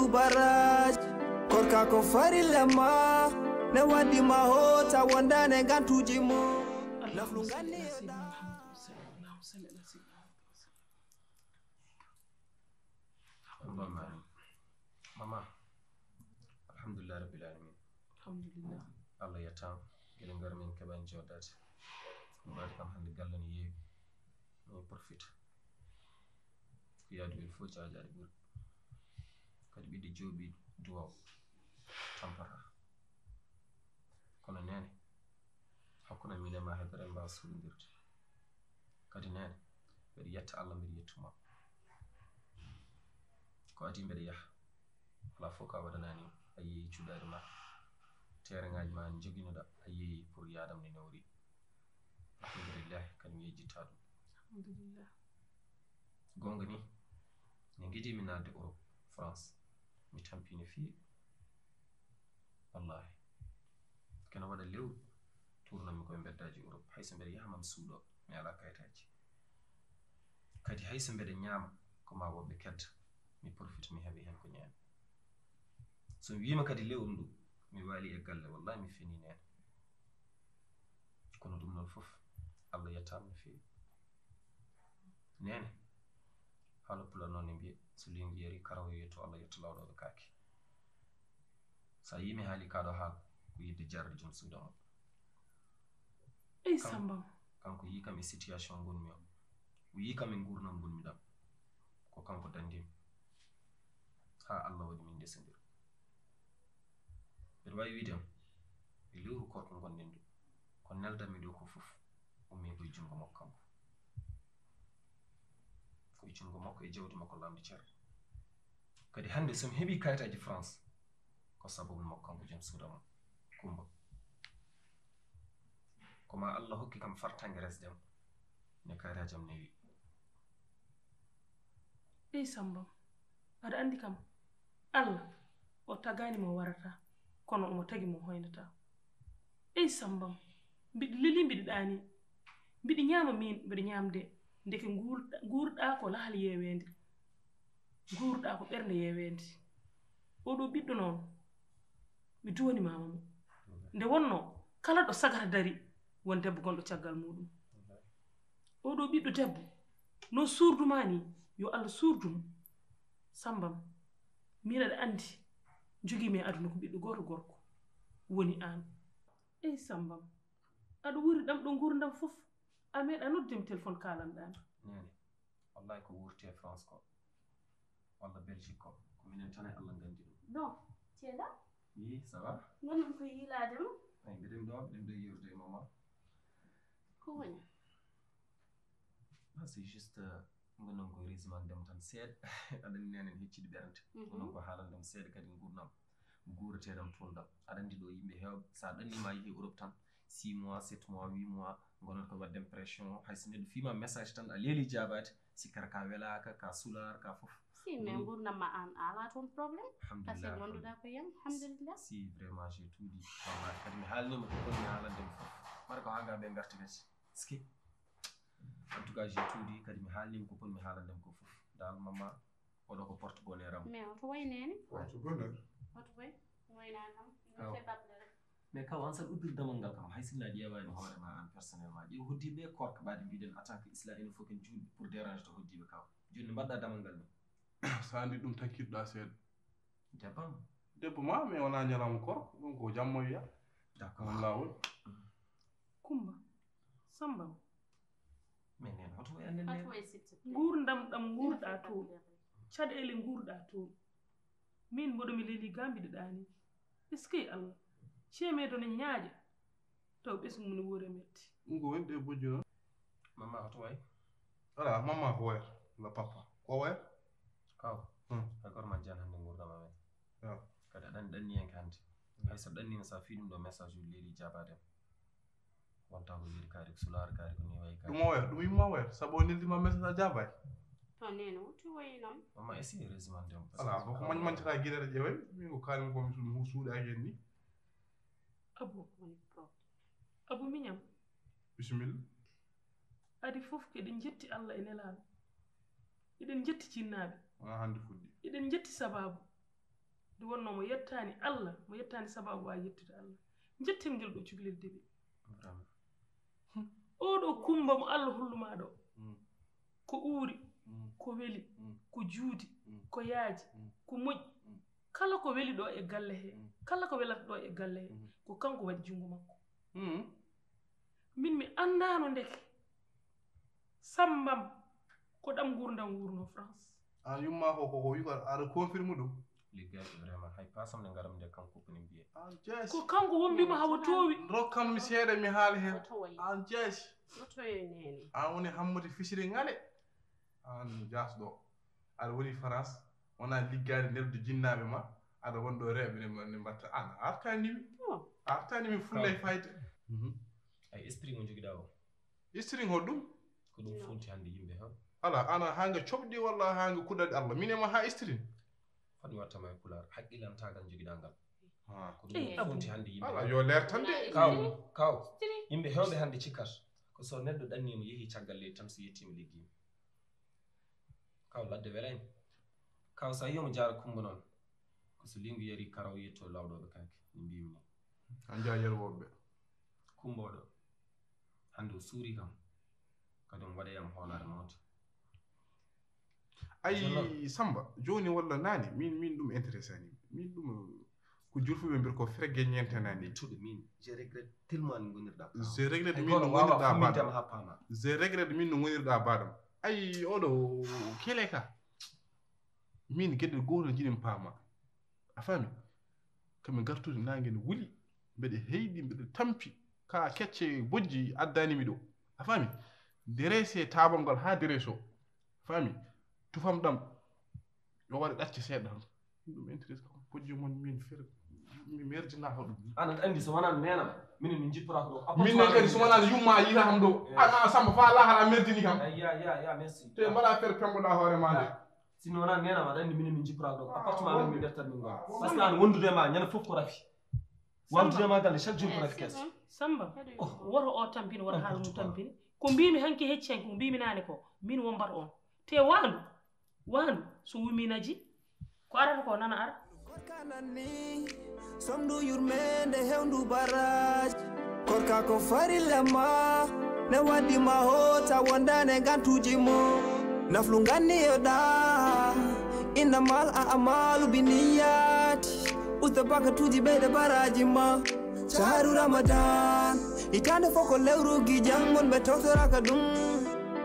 lewru baraj korka ko fari lemma ne wadi ma hota wondane gantuji mo naflu ganni mama alhamdulillah rabbil alamin alhamdulillah Allah yatam gele ngar min keban jodate mbaɗi kam hande gallan yeewi mi profite ko yaadu wel fof jaajaade ɓuri kadi ɓiɗɗo jooɓi duwaw tampata kono nene hakkude min e ma heddere mbawa suuɗodirde kadi nene mbeɗa yetta Allah mbeɗa yettuma ko adi mbeɗa yaha ala fof ka waɗanani a yeeyi cuɗaari ma tereŋaji ma joginoɗa a yeeyi pour yadam ne nawri alhamdulillah kadi mi yejjitta ɗum alhamdulillah gonga ni ne giɗimi nadde Europe France mi tampini fi wallahi kene waɗa lewru tournami koye beddaji Europe hayso mbeɗa yaha mam suuɗo mi ala kayitaji kadi hayso mbeɗa ñaama ko ma woɓɓe kedda mi profite mi heɓi hen ko ñaami so mi wima kadi lewru ndu mi waali e galle wallahi mi fini nene kono ɗum noon fof Allah yettama no feewi nene haala pula noon ne mbiya so lingu yeri karaw yetto Allah yetto lawɗoɓe kaake sa yimi haali kaɗo haala ko yidde jarde joom suuda o ey sambam kanko yi kam e situation gonmi o yi kam e gurnam gonmi ɗam ko kanko dandimi ha Allah waɗi min desodir mbeɗa wawi wiidem e lewru korko gonɗen ndu ko neldanmi ɗo ko fof ummi koye jungo makko kanko koye jungo makko e jawdi makko lamde ceer kadi hande somi heeɓi kayitaji France ko sababu makko kanko joom suuda mo Kumba koma Allah hokki kam fartange resdem ne kayitaji am newi ey sambam aɗa andi kam Allah o tagani mo warata kono omo tagi mo hoynata ey sambam mbiɗi lili mbiɗi ɗani mbiɗi ñaama min mbiɗa ñamde ndeke nguurɗa ko lahal yewende nguurɗa ko ɓernde yewende oɗo ɓiɗɗo noon mi duwani mama mo nde wonno kala ɗo sagata dari won debbo gonɗo caggal muɗum oɗo ɓiɗɗo debbo no surduma ni yo Allah surdumo sambam min aɗa andi jogimi e aduna ko ɓiɗɗo goto gorko woni an ey sambam aɗa wuri ɗam ɗo gurdam fof a meeɗa noddemi téléphone kalanɗami nene wallahi ko wurti e France ko walla Belgique ko minen tan e Allah gandi ɗum non ceeɗa oui ça va gonɗum ko yiiladema ay mbiɗen ɗo yewtude e maman ko woni c'est juste gonon ko résumé dem tan seeɗa aɗani nenen hecciɗi ɓerante gonon ko haalandem seeɗa kadi gurnam guureteɗam tundam aɗa andi ɗo yimɓe hewɓe sa ɗannima yeehi Europe tan 6 mois 7 mois 8 mois gonon ko wadde impression hayso neɗɗo fima message tan a leeli jabade sikkata ka welaka ka sular ka fof si mais gurdamma an ala toon probléme par ce que alhamdulillah gonduɗa ko yam alhamdulillah si vraiment j'ai tout dit wallahi kadi mi haalnima ko konni haalandem fof mbaɗa ko hanga ɓe garti kadi ski en tout cas j'ai tout dit kadi mi haalnima ko konni haalandem ko fof dal mama oɗo ko porte bonheur am mais oto waynene porte bonheur oto way waynanam Aw. feɓaɓe rek mais kaw an saɗa uddiri damal ngal kam hay sinno a ƴeewani hoorema an personnellement ƴeew hoddiɓe korka ɓaade mbiɗen attaque islam ene fof ken juulɓe pour déranger to hoddiɓe kaw joni mbaɗɗa damal ngal ni so andi ɗum takkitɗa seeɗa debam debbo ma mais wona ñalawma korko ɗum ko jamma wiya d'accord on lawol Kumba sambam mais nen hoto way anden oto nen way s'il te plaît gurdam ɗam gurɗa toon caɗele gurɗa toon min mboɗomi leeli ga mbiɗa ɗani est ce que Allah ceemedo ne ñaaƴa taw ɓesgu mum ne wuure metti ɗum ko woni ɗe bojji noon mama hoto way ala mamma ko wayata la papa ko wayata kaw hay goto majjan hannde gurdam amen ya kadi aɗa ɗanni henke hannde hay so ɗannima sa fi ɗum ɗo message uji leeli jabadem wonta ko wiiri kaari ko sulaar kaari ko ni wayi kaari ɗum o wayata ɗum yimma wayata saabu o neldima message a jabay to nene wuti waynam mama essaye résumé dem ala ko mancata guiɗere ƴewen min ko kalmi komi ɗum suuɗaki hen ni Abu woni probléme Abu miñam bisimilla adi fof keɗen jetti Allah e nelaɗo eɗen jetti cinnaɓe wona hannde fuɗɗi eɗen jetti sababu nde wonno mo yettani Allah mo yettani sababu wa yettude Allah jettingel ɗo cukalelde ɓe oɗo kumba mo Allah hulluma ɗo ko uuri ko weli ko juudi ko yaaji ko moƴƴi kala ko weli ɗo e galle he kala ko welata ɗo e galle he ko kanko waɗi jungo makko min mi andano ndeke sambam ko ɗam gurdam wurno France an yumma ko wi ko aɗa confirme ɗum liggaji vraiment hay pasam ne garam de kanko ko ni biye an jees ko kanko wombima hawa towi rokkam mi seeɗa mi haala hen an jees neni an woni hammudi fisiri ngale an jasɗo aɗa woni France wona liggade nder jinnaɓe ma aɗa wonɗo reɓe ne mbatta an artanimi fulla e fayde ay esprit mo jogiɗa o istring hoɗum ko ɗum fonti hande yimɓe hew ala ana hanga coɓɗi walla hanga kuɗaɗe Allah minema ha istring fami wattama e pular haqqilantagal jogiɗa ngal ko Eh, ɗum fonti hande yimɓe ala yo lertande kaw yimɓe hewɓe hande cikkat ko so neɗɗo ɗannimo yeehi caggal leydi tan so yettima liggima kaw ladde welayno kaw sa yiyomo jaara kumba noon ko so lingu yari karaw yetto lawɗoɓe kanke ni mbimi ni an jaa yerwoɓeɓe kumboɗo hande o suuri kam kadi on waɗayam hoolare mawde ay Samba joni walla nani min ɗum intéressé ani min ɗum ko jurfuɓe mbir ko fregge ñentanani tuɗo min je regrette tellement ni gonirɗa je regrette min no gonirɗa baɗam ha paama je regrette min no gonirɗa baɗam ay oɗo kele ka min gueɗe gotol jiɗen paama a faami kami gartude nangue ne wuli mbeɗe heyɗi mbeɗe tampi ka kecce bojji addanimi ɗo a faami derese tabal ngal ha dereso faami tufam ɗam yo waɗa ɗacce seeɗa tan ɗum intéresse kam bojji mon min fere mi merdina ho ɗum anan andi so wona nenam minen min jippora ko ɗo min ne kadi so wona yumma yiita kam ɗo a Samba fa la hala merdini kam ya merci te mbaɗa fere pemgoɗa hoore ma sino wona nenam aɗa andi minen min jippora ko ɗo appartement men min deftat min gon par ce que an wondude ma ñande fof ko rafi wondude ma galle chaque jour ko rafi kes Samba woto o tampini woto haala mum tampini ko mbimi hanki hecci hanki ko mbimi nane ko min wombata on te wandu so wuminaji ko arata ko nana ara Korka nanni somdu yurmende hewndu baraj korka ko farilla ma ne waddi ma hota wondane gantuji mo naflu ganni yoɗa innamal a'malu biniyati usta bakatuji ɓeyde baraji ma shahru ramadan hitande foko lewrugi jangon ɓe tawtoraka ɗum